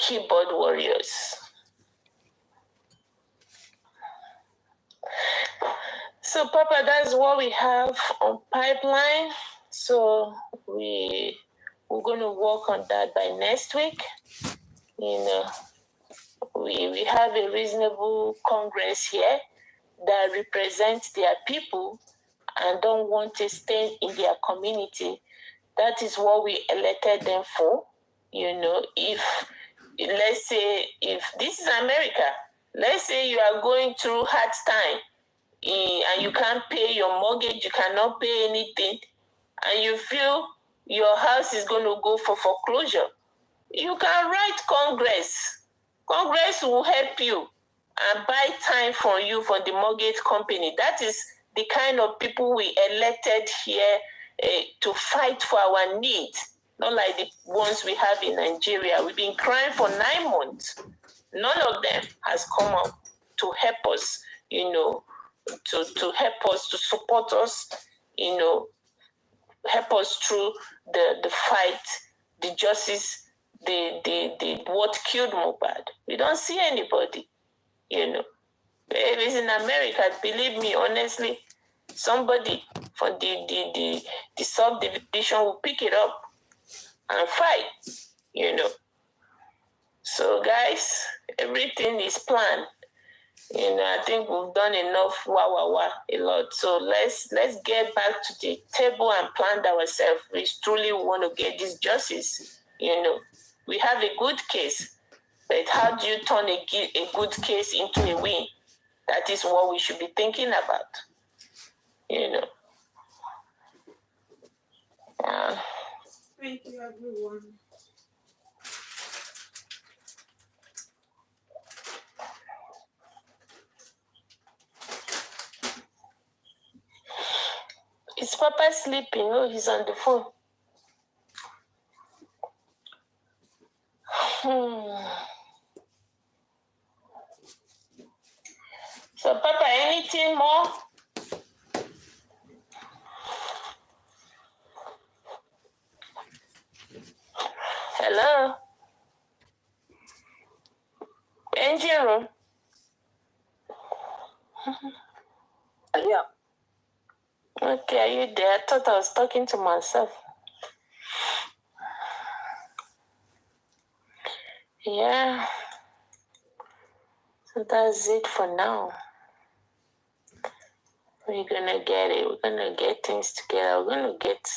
keyboard warriors. So, Papa, that's what we have on pipeline. So we're going to work on that by next week. You know, we have a reasonable Congress here that represents their people and don't want to stay in their community. That is what we elected them for. You know, if let's say if this is America, let's say you are going through hard time and you can't pay your mortgage, you cannot pay anything, and you feel your house is going to go for foreclosure, you can write Congress. Congress will help you and buy time for you from the mortgage company. That is the kind of people we elected here to fight for our needs, not like the ones we have in Nigeria. We've been crying for 9 months. None of them has come up to help us, you know, to help us, to support us, you know, help us through the fight, the justice, the what killed Mohbad. We don't see anybody, you know. If it's in America, believe me, honestly, somebody from the subdivision will pick it up and fight, you know. So guys, everything is planned. You know, I think we've done enough a lot. So let's get back to the table and plan ourselves. We truly want to get this justice. You know, we have a good case, but how do you turn a good case into a win? That is what we should be thinking about. You know. Thank you, everyone. Is Papa sleeping? Oh, he's on the phone. So, Papa, anything more? Hello? Engine room? Yeah. Okay, are you there? I thought I was talking to myself. Yeah. So that's it for now. We're gonna get it. We're gonna get things together. We're gonna get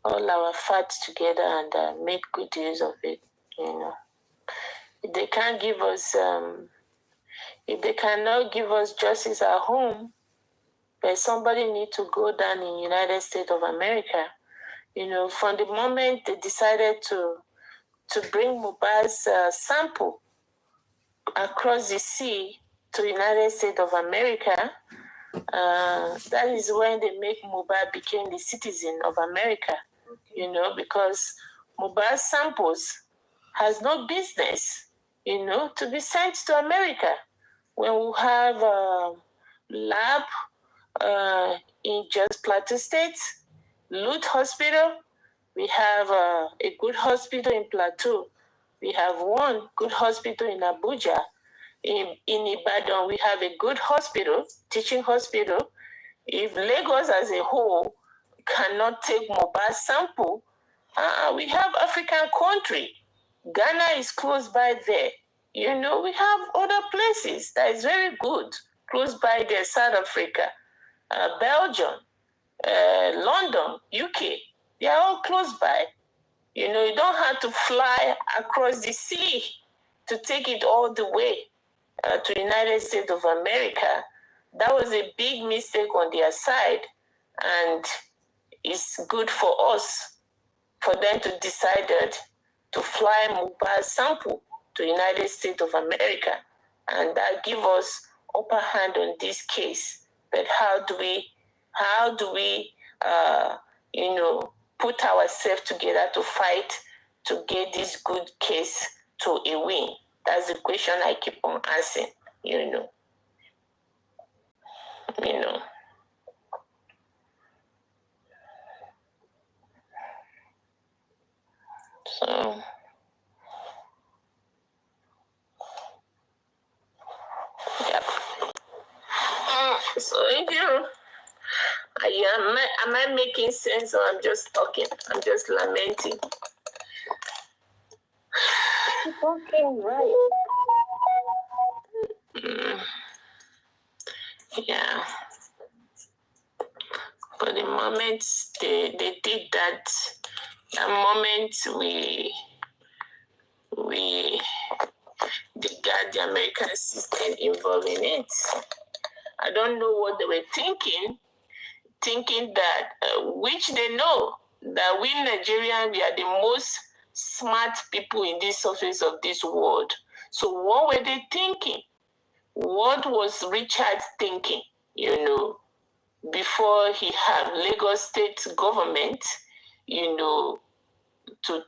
all our facts together and make good use of it. You know, if they can't give us, if they cannot give us justice at home, but somebody need to go down in United States of America. You know, from the moment they decided to bring Mohbad's sample across the sea to United States of America, that is when they make Mohbad became the citizen of America. Okay. You know, because Mohbad samples has no business, you know, to be sent to America. When we have a lab in just Plateau State, Lut Hospital, we have a good hospital in Plateau. We have one good hospital in Abuja. In Ibadan, we have a good hospital, teaching hospital. If Lagos as a whole cannot take Mohbad sample, we have African country. Ghana is close by there. You know, we have other places that is very good, close by there, South Africa, Belgium, London, UK. They are all close by. You know, you don't have to fly across the sea to take it all the way to United States of America. That was a big mistake on their side, and it's good for us, for them to decide to fly Mohbad sample to United States of America, and that give us upper hand on this case. But how do we you know, put ourselves together to fight to get this good case to a win? That's the question I keep on asking, you know. You know. So So if you, am I making sense or I'm just talking? I'm just lamenting. Okay, right. Yeah. For the moment they did that, the moment we got the American system involved in it, I don't know what they were thinking that, which they know, that we Nigerians, we are the most smart people in this surface of this world. So what were they thinking? What was Richard thinking, before he had Lagos state government, to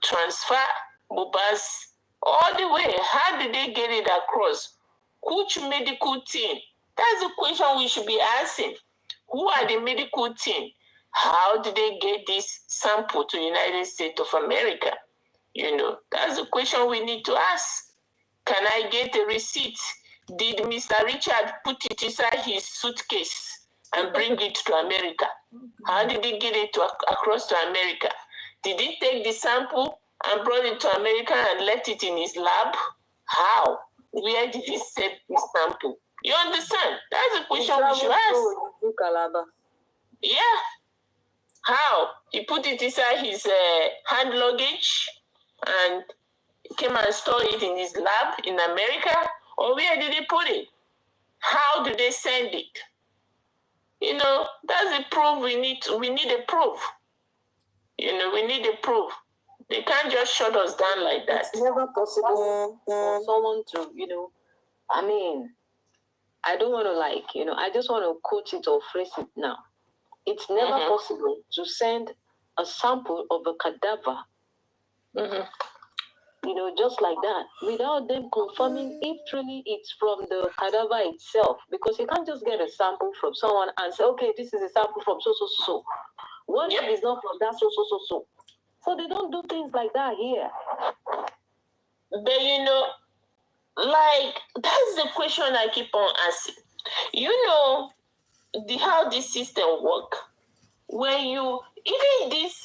transfer Mohbad's all the way? How did they get it across? Which medical team? That's the question we should be asking. Who are the medical team? How did they get this sample to United States of America? That's the question we need to ask. Can I get a receipt? Did Mr. Richard put it inside his suitcase and bring it to America? How did he get it across to America? Did he take the sample and brought it to America and left it in his lab? How? Where did he send the sample? You understand? That's the question we should ask. Yeah. How? He put it inside his hand luggage and came and stored it in his lab in America? Or where did he put it? How did they send it? That's the proof we need. We need a proof. We need a proof. They can't just shut us down like that. It's never possible for someone to, I don't want to I just want to quote it or phrase it now. It's never possible to send a sample of a cadaver, just like that, without them confirming if truly it's from the cadaver itself. Because you can't just get a sample from someone and say, okay, this is a sample from so. What if it's not from that so? So they don't do things like that here. But that's the question I keep on asking. How this system work. When you even this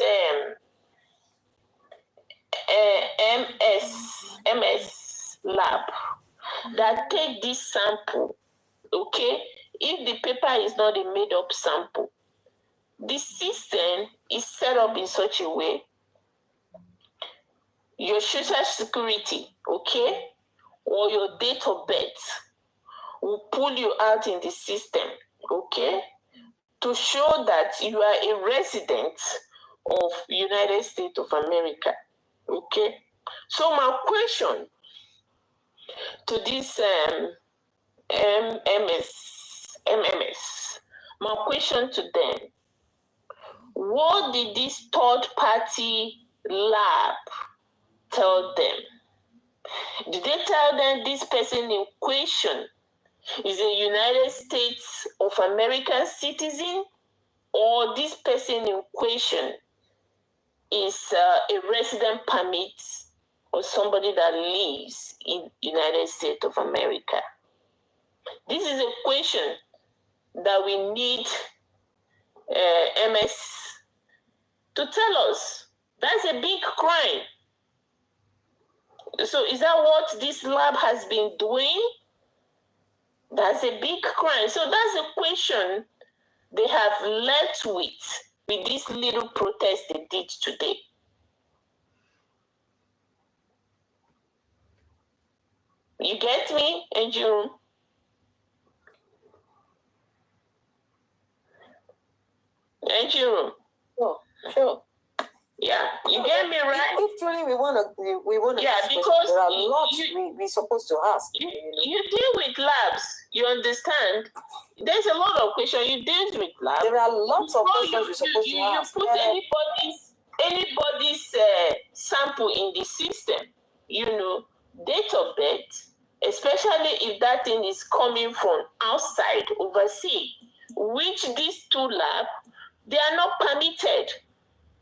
MS lab that take this sample, okay? If the paper is not a made up sample, the system is set up in such a way. Your social security, okay, or your date of birth will pull you out in the system, okay, to show that you are a resident of United States of America, okay. So my question to this MMS, my question to them: what did this third party lab tell them? Did they tell them this person in question is a United States of America citizen, or this person in question is a resident permit or somebody that lives in United States of America? This is a question that we need MS to tell us. That's a big crime. So is that what this lab has been doing? That's a big crime. So that's a question they have left with this little protest they did today. You get me, Andrew? Andrew? Sure. Yeah, you get me, right? If truly we want to. Yeah, because there are lots we're supposed to ask. You deal with labs. You understand? There's a lot of questions you deal with labs. There are lots of questions we're supposed to ask. You put anybody's sample in the system. Date of birth, especially if that thing is coming from outside, overseas, which these two labs, they are not permitted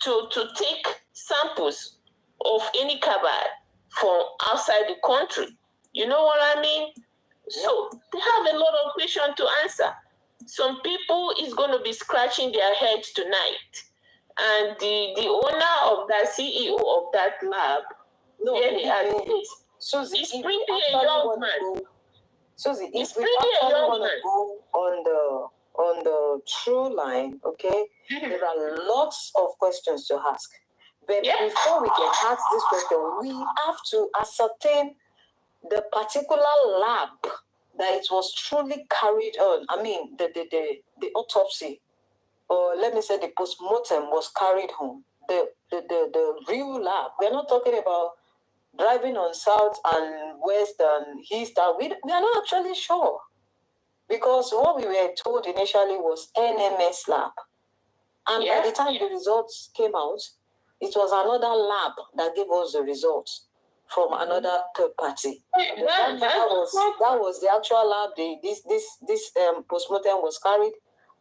to take samples of any cabal from outside the country. You know what I mean? So they have a lot of questions to answer. some people is going to be scratching their heads tonight. And the owner of that CEO of that lab, Susie, he's pretty a young man. Susie, if we actually want to go on the true line, okay, there are lots of questions to ask. But before we can ask this question, we have to ascertain the particular lab that it was truly carried on. I mean, the autopsy, or let me say the postmortem was carried home. The real lab. We're not talking about driving on south and west and east. We are not actually sure. Because what we were told initially was NMS lab. And by the time the results came out, it was another lab that gave us the results from another third party. That was the actual lab this postmortem was carried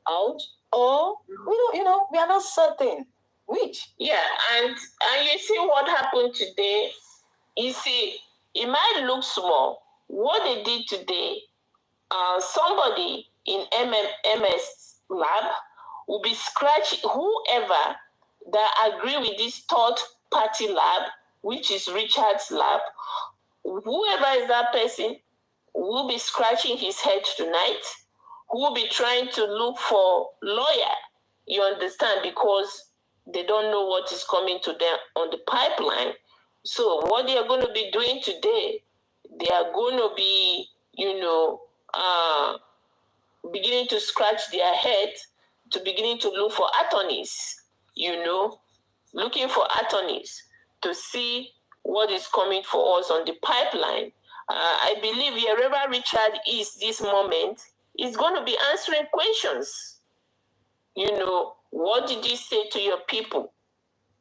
out. Or we are not certain which. Yeah, and you see what happened today. You see, it might look small. What they did today, somebody in MS lab will be scratching whoever that agree with this third party lab, which is Richard's lab. Whoever is that person will be scratching his head tonight, who will be trying to look for lawyer, you understand, because they don't know what is coming to them on the pipeline. So what they are going to be doing today, they are going to be, beginning to scratch their head, to beginning to look for attorneys, looking for attorneys to see what is coming for us on the pipeline. I believe wherever Richard is this moment, he's going to be answering questions. What did he say to your people?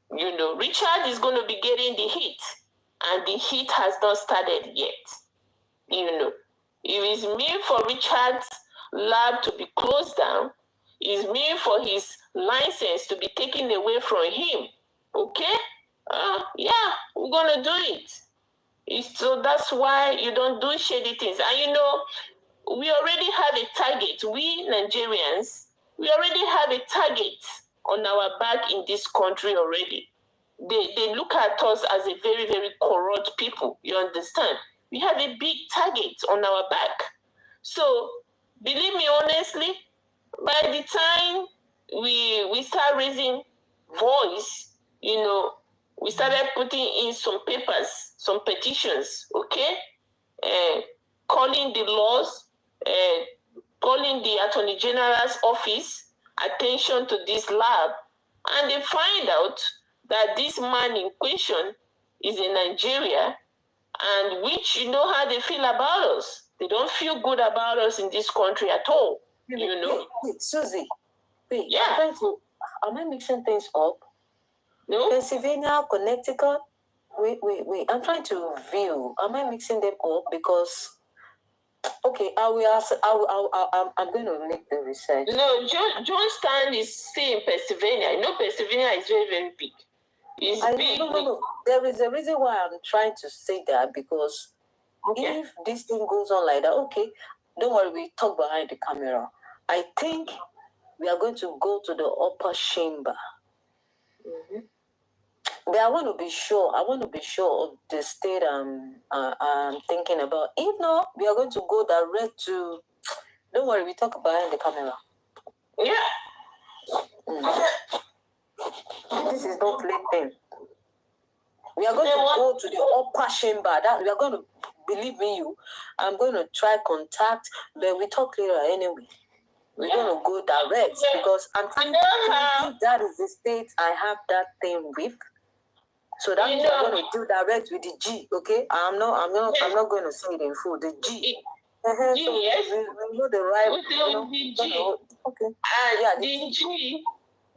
Richard is going to be getting the heat, and the heat has not started yet. It is mean for Richard's lab to be closed down. It's mean for his license to be taken away from him. Okay? We're going to do it. So that's why you don't do shady things. And we already have a target. We Nigerians, we already have a target on our back in this country already. They look at us as a very, very corrupt people. You understand? We have a big target on our back. So, believe me honestly, by the time we start raising voice, we started putting in some papers, some petitions, okay? Calling the laws, calling the Attorney General's office attention to this lab, and they find out that this man in question is in Nigeria, and which you know how they feel about us. They don't feel good about us in this country at all. Wait, Susie. Wait, am I mixing things up? No. Pennsylvania, Connecticut. Wait. I'm trying to view. Am I mixing them up? Because okay, I'm going to make the research. No, Johnstown is still in Pennsylvania. Pennsylvania is very, very big. It's big. No. There is a reason why I'm trying to say that, because if this thing goes on like that, okay, don't worry, we talk behind the camera. I think we are going to go to the upper chamber. Mm-hmm. But I want to be sure of the state I'm thinking about. If not, we are going to go direct to. Don't worry, we talk behind the camera. Yeah. This is not plaything. We are going to go to the upper chamber. That we are going to, believe me, I'm going to try contact, but we talk later anyway. We're going to go direct because I'm thinking that is the state I have that thing with. So that means I'm going to do direct with the G, okay? I'm not going to say it in full. The G. So yes. We know the right. The G. Okay. The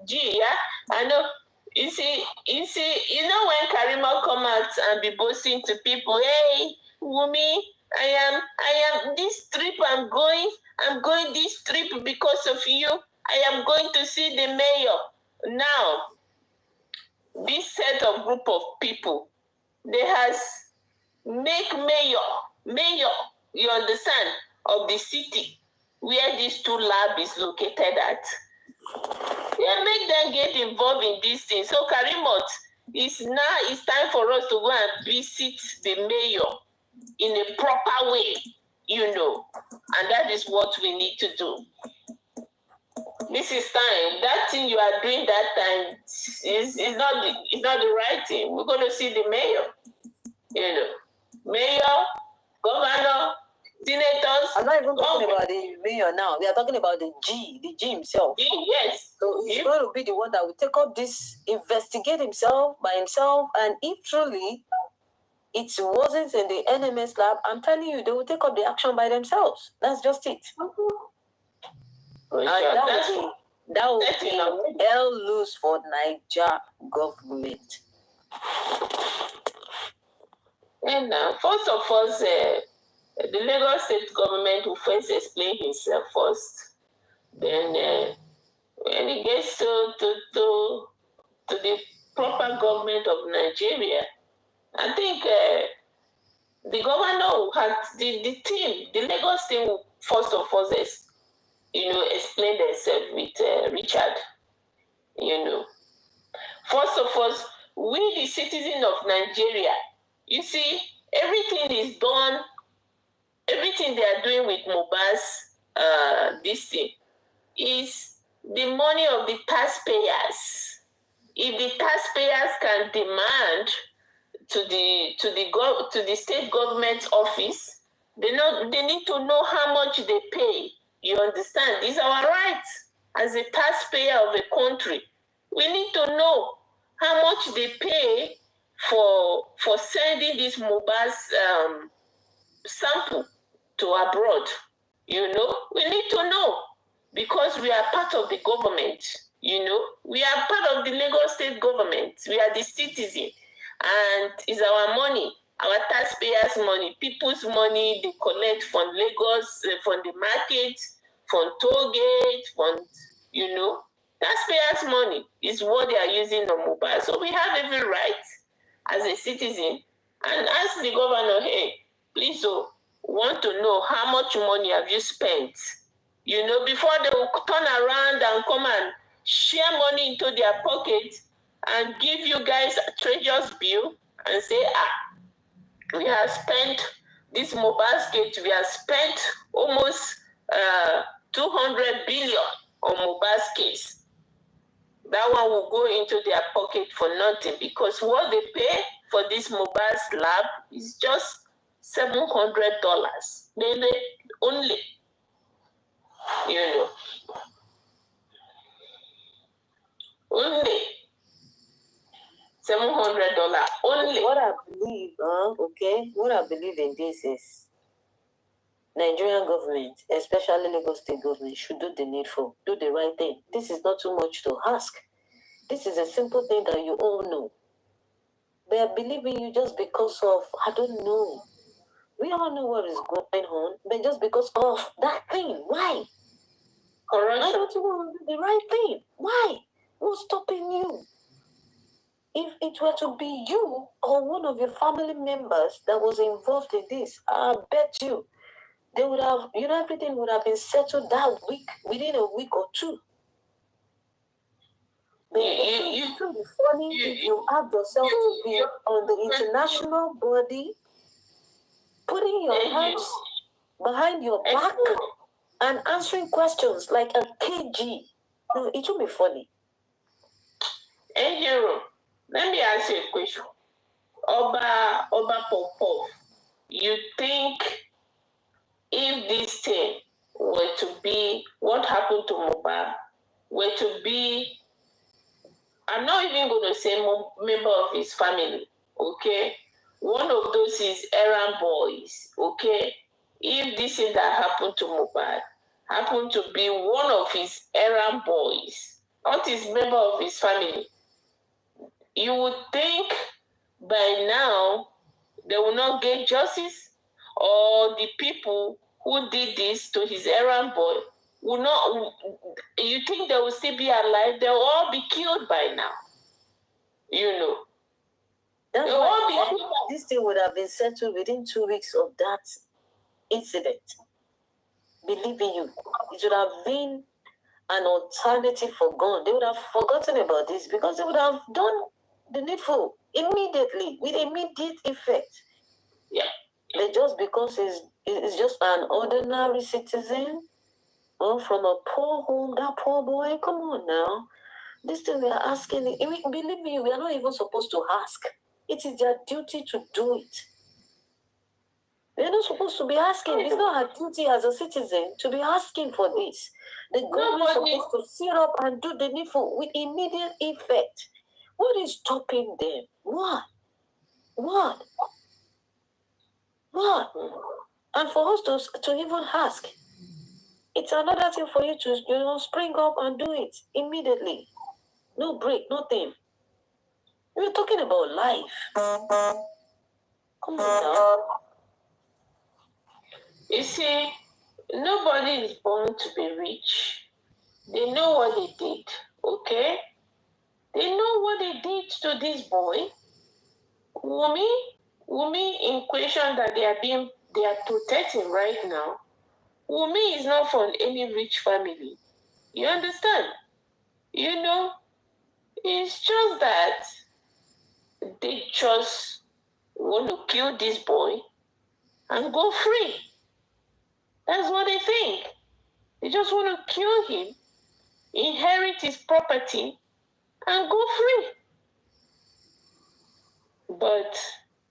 G. Yeah. I know. You see. When Karima come out and be boasting to people, hey, Wumi, I am this trip. I'm going this trip because of you. I am going to see the mayor now. This set of group of people, they has make mayor, you understand, of the city. where these two labs is located at. Yeah, make them get involved in these things. So Karimot, it's time for us to go and visit the mayor in a proper way, and that is what we need to do. This is time. That thing you are doing that time is not the right thing. We're going to see the mayor, mayor, governor, senators. I'm not even talking about the mayor now. We are talking about the G himself. Yes. So he's going to be the one that will take up this, investigate himself by himself, and if truly it wasn't in the NMS lab, I'm telling you, they will take up the action by themselves. That's just it. And that will be hell loose for Niger government. And first of all, the Lagos state government will first explain himself first. Then when he gets to the proper government of Nigeria, I think the governor had the team, the Lagos team will first of all explain themselves with Richard. First of all, we the citizens of Nigeria, you see, everything is done, everything they are doing with Mohbad's this thing is the money of the taxpayers. If the taxpayers can demand to the state government office, they need to know how much they pay. You understand? It's our right as a taxpayer of a country. We need to know how much they pay for sending this Mohbad's sample to abroad. We need to know because we are part of the government. We are part of the Lagos state government. We are the citizen, and it's our money, our taxpayers' money, people's money they collect from Lagos, from the market, from toll gate, from taxpayers' money is what they are using on Mohbad. So we have every right as a citizen and ask the governor, hey, please, want to know how much money have you spent? Before they will turn around and come and share money into their pocket and give you guys a treasurer's bill and say, we have spent this Mohbad's gate, we have spent almost 200 billion on Mohbad's case. That one will go into their pocket for nothing because what they pay for this Mohbad's lab is just $700. Maybe only, only $700 only. What I believe, what I believe in this is Nigerian government, especially Lagos state government, should do the needful, do the right thing. This is not too much to ask. This is a simple thing that you all know. They are believing you just because of, I don't know. We all know what is going on, but just because of that thing. Why? Correct. Why don't you want to do the right thing? Why? What's stopping you? If it were to be you or one of your family members that was involved in this, I bet you they would have, everything would have been settled that week, within a week or two. But it would be funny if you have yourself to be on the international body, putting your hands behind your back and answering questions like a KG. No, it would be funny. Hey, Hero, let me ask you a question. Oba Popov, you think if this thing were to be what happened to Mohbad, were to be, I'm not even going to say member of his family, okay? One of those is errand boys, okay? If this thing that happened to Mohbad happened to be one of his errand boys, not his member of his family, you would think by now they will not get justice, or the people who did this to his errand boy will not, you think they will still be alive? They'll all be killed by now. That's why this thing would have been settled within 2 weeks of that incident. believe in you. It would have been an alternative for God. They would have forgotten about this because they would have done the needful immediately with immediate effect. Yeah. But just because he's just an ordinary citizen or from a poor home, that poor boy, come on now. This thing we are asking, believe me, we are not even supposed to ask. It is their duty to do it. We are not supposed to be asking. It's not our duty as a citizen to be asking for this. The government is supposed to sit up and do the needful with immediate effect. What is stopping them? What? And for us to even ask, it's another thing for you to spring up and do it immediately. No break, nothing. We're talking about life. Come on now. You see, nobody is born to be rich. They know what they did, okay? They know what they did to this boy. Wumi in question that they are protecting right now. Wumi is not from any rich family. You understand? You know, it's just that they just want to kill this boy and go free. That's what they think. They just want to kill him, inherit his property, and go free. But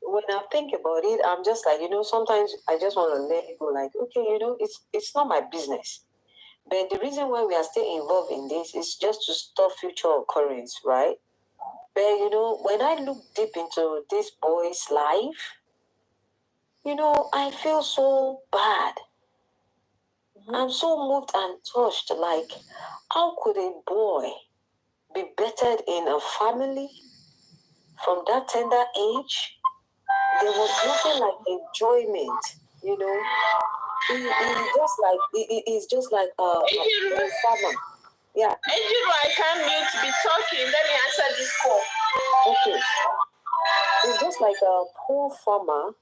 when I think about it, I'm just like, sometimes I just want to let it go like, okay, it's not my business. But the reason why we are still involved in this is just to stop future occurrence, right? But, when I look deep into this boy's life, I feel so bad. I'm so moved and touched. Like, how could a boy be bettered in a family from that tender age? There was nothing like enjoyment, He's just like a farmer. Yeah. Ejiro, I can't mute to be talking. Let me answer this call. Okay. It's just like a poor farmer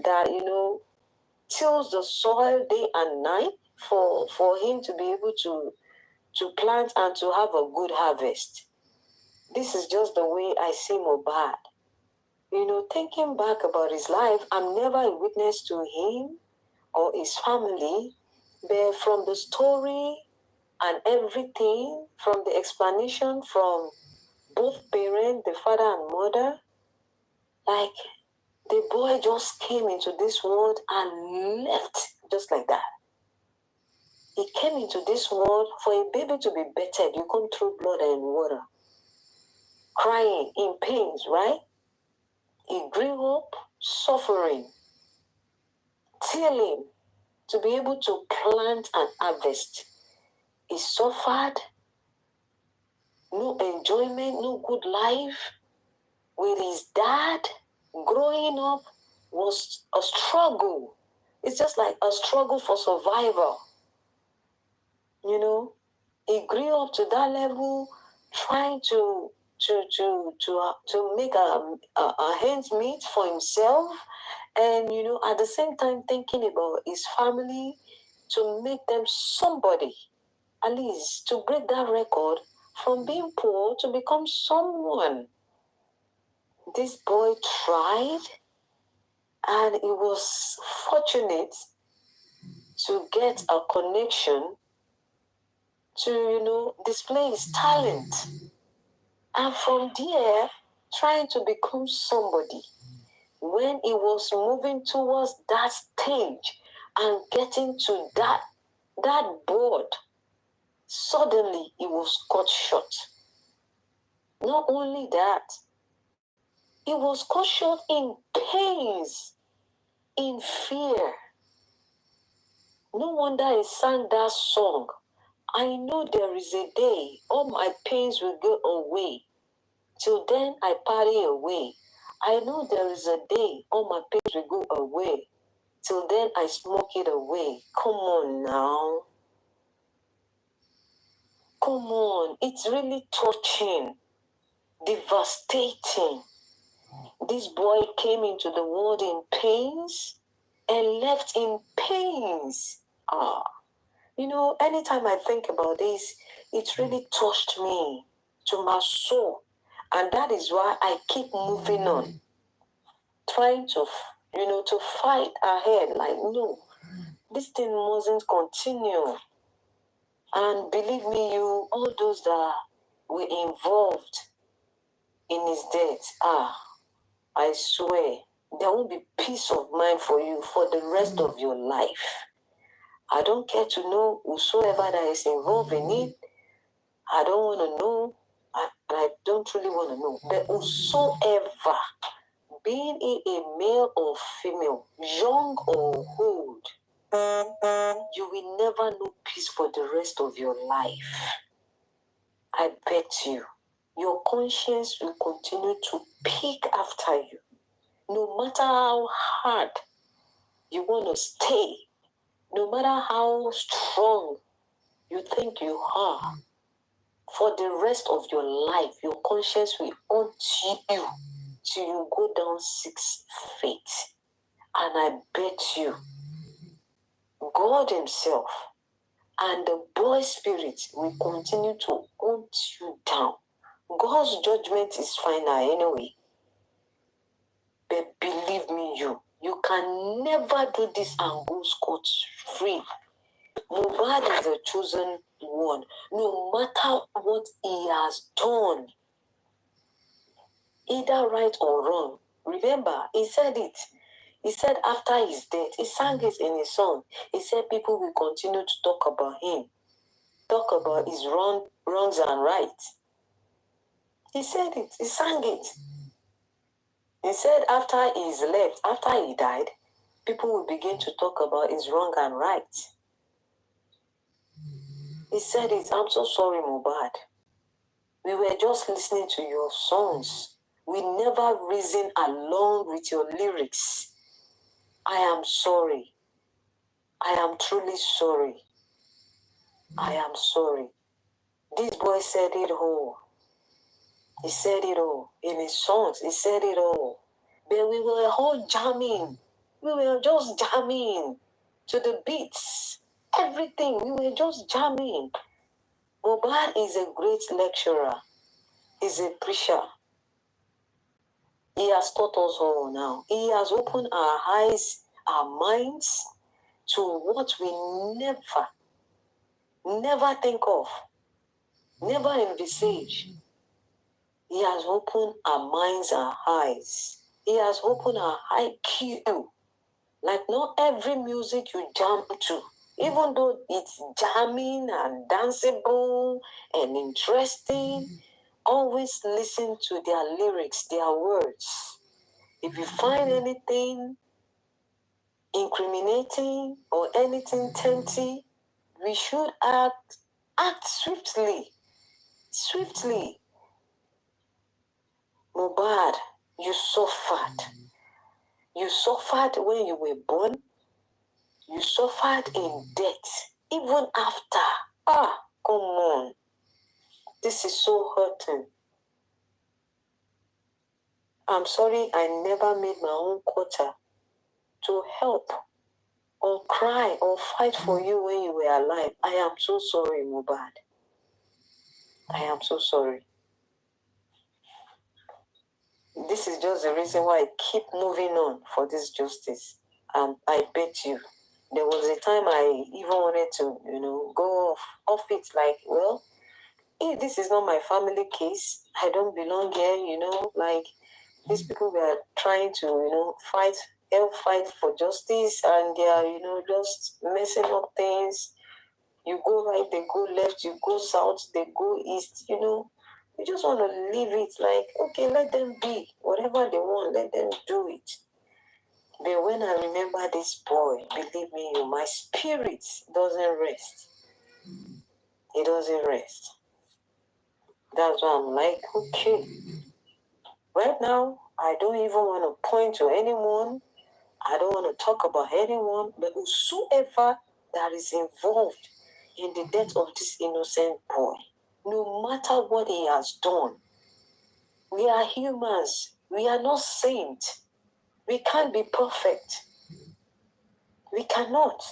that, tills the soil day and night for him to be able to plant and to have a good harvest. This is just the way I see Mohbad. Thinking back about his life, I'm never a witness to him or his family, but from the story and everything, from the explanation from both parents, the father and mother, like the boy just came into this world and left just like that. He came into this world for a baby to be bettered. You come through blood and water, crying in pains, right? He grew up suffering, tilling to be able to plant and harvest. He suffered, no enjoyment, no good life. With his dad, growing up was a struggle. It's just like a struggle for survival. He grew up to that level, trying to make a ends meet for himself, and at the same time thinking about his family, to make them somebody, at least to break that record from being poor to become someone. This boy tried, and he was fortunate to get a connection to display his talent, and from there trying to become somebody. When he was moving towards that stage and getting to that board, suddenly he was cut short. Not only that, he was cut short in pains, in fear. No wonder he sang that song. I know there is a day all my pains will go away. Till then I party away. I know there is a day all my pains will go away. Till then I smoke it away. Come on now. Come on. It's really touching, devastating. This boy came into the world in pains and left in pains. Anytime I think about this, it really touched me to my soul. And that is why I keep moving on, trying to fight ahead. Like, no, this thing mustn't continue. And believe me, all those that were involved in his death, I swear, there won't be peace of mind for you for the rest of your life. I don't care to know whosoever that is involved in it. I don't want to know. I don't really want to know. But whosoever, being a male or female, young or old, you will never know peace for the rest of your life. I bet you, your conscience will continue to pick after you. No matter how hard you want to stay, no matter how strong you think you are, for the rest of your life, your conscience will haunt you till you go down 6 feet. And I bet you, God Himself and the boy spirit will continue to hunt you down. God's judgment is final anyway. But believe me, you can never do this and go scot-free. Mohbad is the chosen one. No matter what he has done, either right or wrong. Remember, he said it. He said after his death, he sang it in his song. He said people will continue to talk about him, talk about his wrongs and rights. He said it. He sang it. He said after he's left, after he died, people will begin to talk about his wrong and right. He said it. I'm so sorry, Mohbad. We were just listening to your songs. We never reasoned along with your lyrics. I am sorry. I am truly sorry. I am sorry. This boy said it all. He said it all. In his songs, he said it all. But we were all jamming. We were just jamming to the beats. Everything. We were just jamming. Mohbad is a great lecturer. He's a preacher. He has taught us all now. He has opened our eyes, our minds to what we never think of, never envisage. He has opened our minds, our eyes. He has opened our IQ. Like not every music you jam to, even though it's jamming and danceable and interesting, always listen to their lyrics, their words. If you find anything incriminating or anything tempting, we should act swiftly. Swiftly. Mohbad, you suffered. You suffered when you were born. You suffered in death. Even after. Come on. This is so hurting. I'm sorry I never made my own quota to help or cry or fight for you when you were alive. I am so sorry, Mohbad. I am so sorry. This is just the reason why I keep moving on for this justice. And I bet you, there was a time I even wanted to, go off it like, well, hey, this is not my family case. I don't belong here, like these people were trying to, help fight for justice, and they are, just messing up things. You go right, they go left, you go south, they go east, You just want to leave it like, okay, let them be. Whatever they want, let them do it. But when I remember this boy, believe me, my spirit doesn't rest. It doesn't rest. That's why I'm like, okay. Right now, I don't even want to point to anyone. I don't want to talk about anyone. But whosoever that is involved in the death of this innocent boy, no matter what he has done, we are humans. We are not saints. We can't be perfect. We cannot.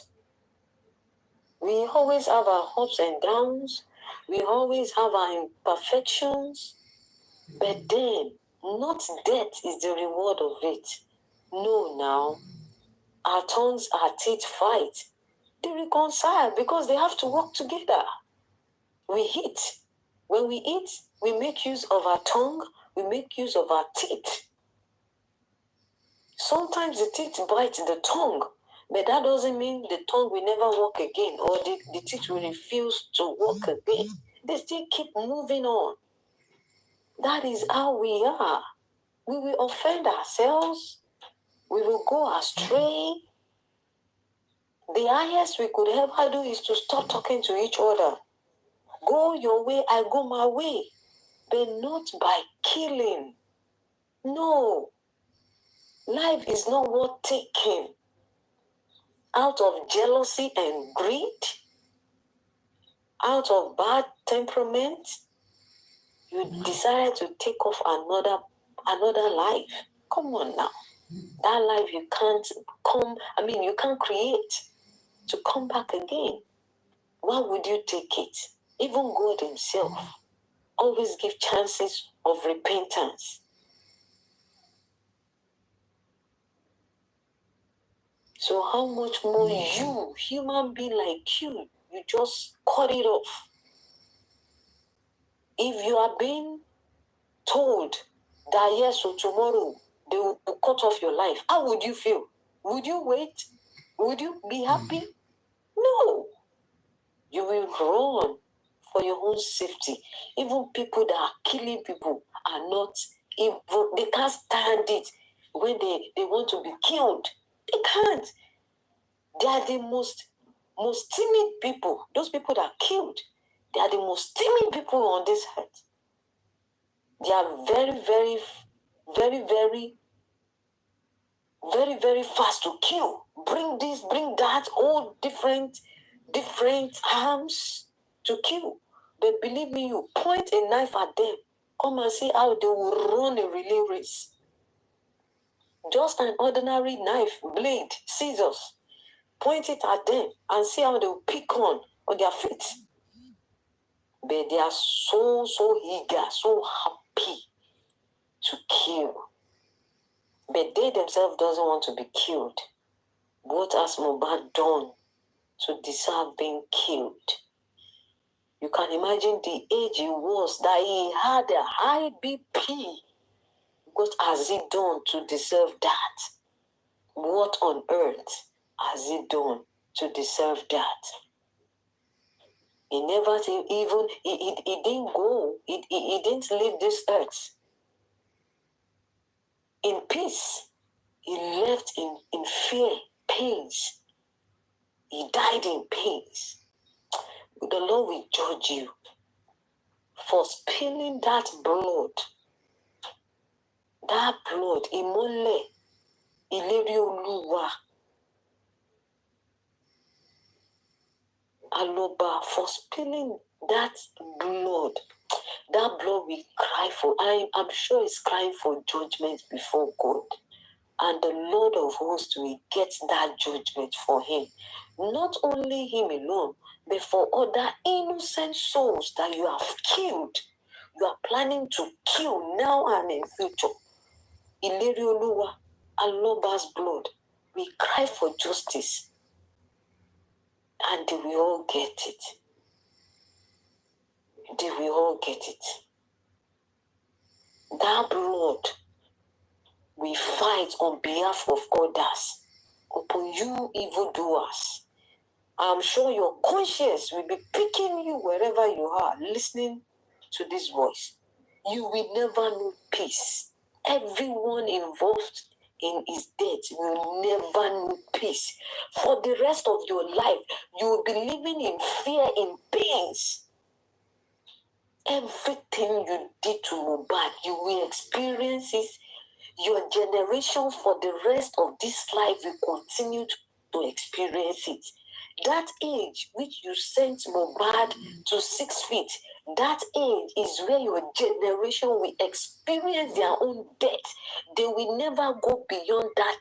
We always have our ups and downs. We always have our imperfections. But then, not death is the reward of it. No, now. Our tongues, our teeth fight. They reconcile because they have to work together. We eat. When we eat, we make use of our tongue, we make use of our teeth. Sometimes the teeth bite the tongue, but that doesn't mean the tongue will never work again or the teeth will refuse to work again. They still keep moving on. That is how we are. We will offend ourselves. We will go astray. The highest we could ever do is to stop talking to each other. Go your way, I go my way. But not by killing. No. Life is not worth taking out of jealousy and greed, out of bad temperament. You decided to take off another life. Come on now. That life you can't create to come back again. Why would you take it? Even God himself always gives chances of repentance. So how much more you, human being like you just cut it off. If you are being told that yes, so tomorrow they will cut off your life, how would you feel? Would you wait? Would you be happy? No. You will run for your own safety. Even people that are killing people are not evil. They can't stand it when they want to be killed. They can't. They are the most timid people. Those people that are killed, they are the most timid people on this earth. They are very, very, very, very, very, very fast to kill. Bring this, bring that, all different arms to kill. But believe me, you point a knife at them, come and see how they will run a relay race. Just an ordinary knife, blade, scissors. Point it at them and see how they will pick on their feet. But they are so eager, so happy to kill. But they themselves doesn't want to be killed. What has Mohbad done to deserve being killed? You can imagine the age he was, that he had a high BP. What has he done to deserve that? What on earth has he done to deserve that? He never even, he didn't go, he didn't leave this earth in peace. He left in fear, pains. He died in pains. The Lord will judge you for spilling that blood. That blood, ìmọ́lẹ̀, ìlérí Olúwa. Aloba, for spilling that blood. That blood we cry for. I'm sure it's crying for judgment before God. And the Lord of hosts will get that judgment for him. Not only him alone, but for other innocent souls that you have killed. You are planning to kill now and in future. Ìlérí Olúwa, Aloba's blood. We cry for justice. And they will all get it. They will all get it. That blood, we fight on behalf of others, upon you evildoers. I'm sure your conscience will be picking you wherever you are, listening to this voice. You will never know peace. Everyone involved in his death will never know peace. For the rest of your life, you will be living in fear, in pains. Everything you did to Mohbad, you will experience it. Your generation for the rest of this life will continue to experience it. That age which you sent Mohbad to 6 feet, that age is where your generation will experience their own death. They will never go beyond that,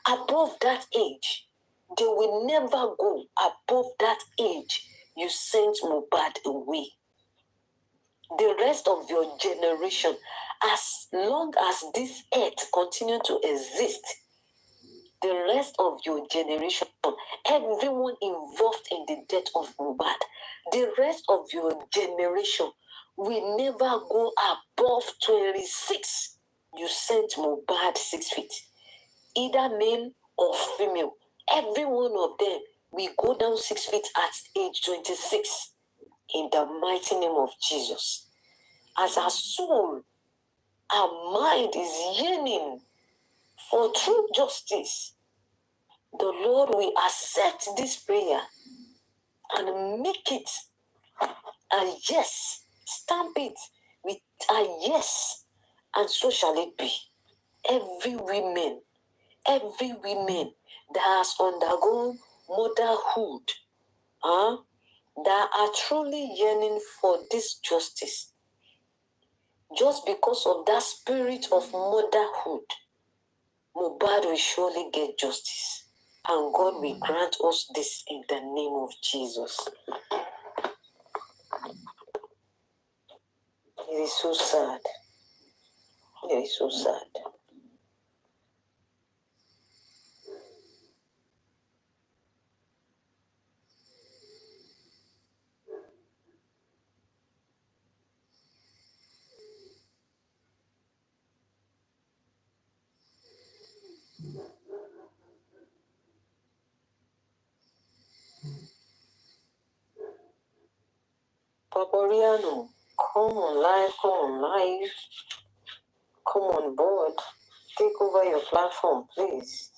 above that age. They will never go above that age you sent Mohbad away. The rest of your generation, as long as this earth continue to exist, the rest of your generation, everyone involved in the death of Mohbad, the rest of your generation will never go above 26. You sent Mohbad 6 feet, either male or female. Every one of them will go down 6 feet at age 26 in the mighty name of Jesus. As our soul, our mind is yearning for true justice, the Lord will accept this prayer and make it a yes, stamp it with a yes, and so shall it be. Every woman that has undergone motherhood, that are truly yearning for this justice, just because of that spirit of motherhood, Mohbad will surely get justice. And God will grant us this in the name of Jesus. It is so sad. It is so sad. Paporiano, come on live, come on board. Take over your platform, please.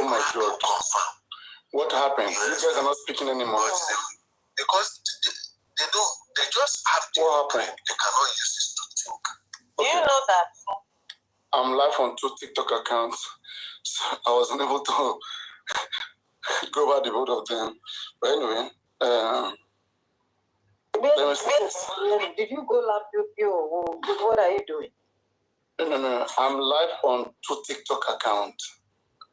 my God. What happened? Yes. You guys are not speaking anymore. Because they just have to. What happened? They cannot use this to talk. Okay. You know that. I'm live on 2 TikTok accounts. So I was unable to go over the both of them. But anyway, did you go live with you? What are you doing? No. I'm live on 2 TikTok accounts.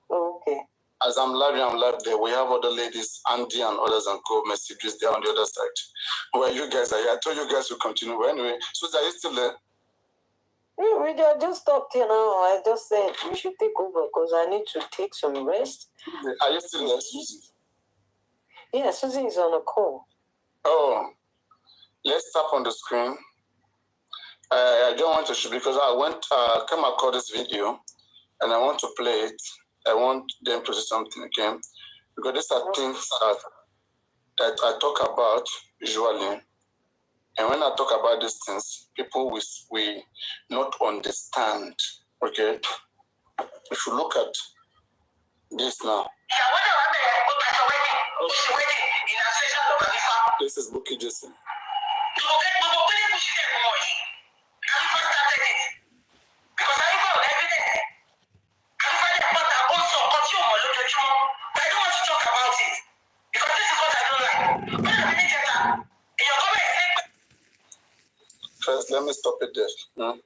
Oh, okay. As I'm live there. We have other ladies, Andy and others, and co-messages there on the other side. Where you guys are here. I told you guys to continue. But anyway, Susan, are you still there? We just stopped here now. I just said we should take over because I need to take some rest. Are you still there, Susie? Yeah, Susie is on a call. Oh, let's tap on the screen. I don't want to show because I came across this video and I want to play it. I want them to see something again because these are things that I talk about usually. And when I talk about these things, people will not understand. Okay? If you look at this now. This is Bukky Jason. First, let me stop it there. No?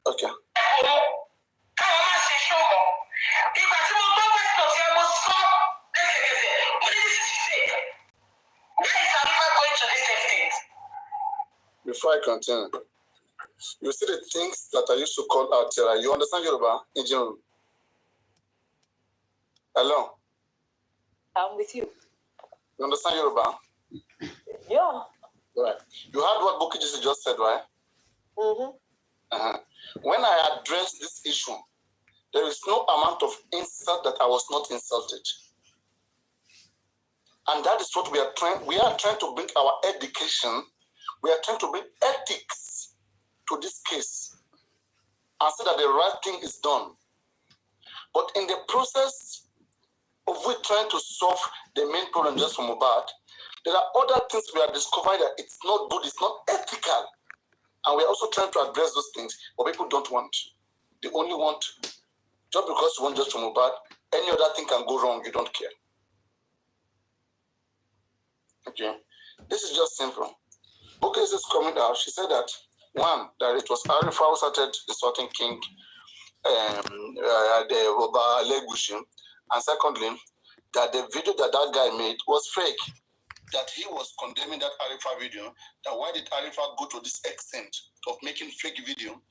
Okay. Before I continue, you see the things that I used to call out here. You understand Yoruba? Hello? I'm with you. You understand Yoruba? Yeah. Right. You heard what Bukky just said, right? Mm-hmm. Uh-huh. When I addressed this issue, there is no amount of insult that I was not insulted. And that is what we are trying. We are trying to bring our education. We are trying to bring ethics to this case and so that the right thing is done. But in the process of we trying to solve the main problem just from Mohbad, there are other things we are discovering that it's not good, it's not ethical. And we are also trying to address those things, but people don't want. They only want, just because you want just from Mohbad, any other thing can go wrong, you don't care. Okay? This is just simple. Bukky is coming out. She said that, one, that it was Arifa who started insulting King, the Oba Legushi, and secondly, that the video that guy made was fake. That he was condemning that Arifa video. That why did Arifa go to this extent of making fake video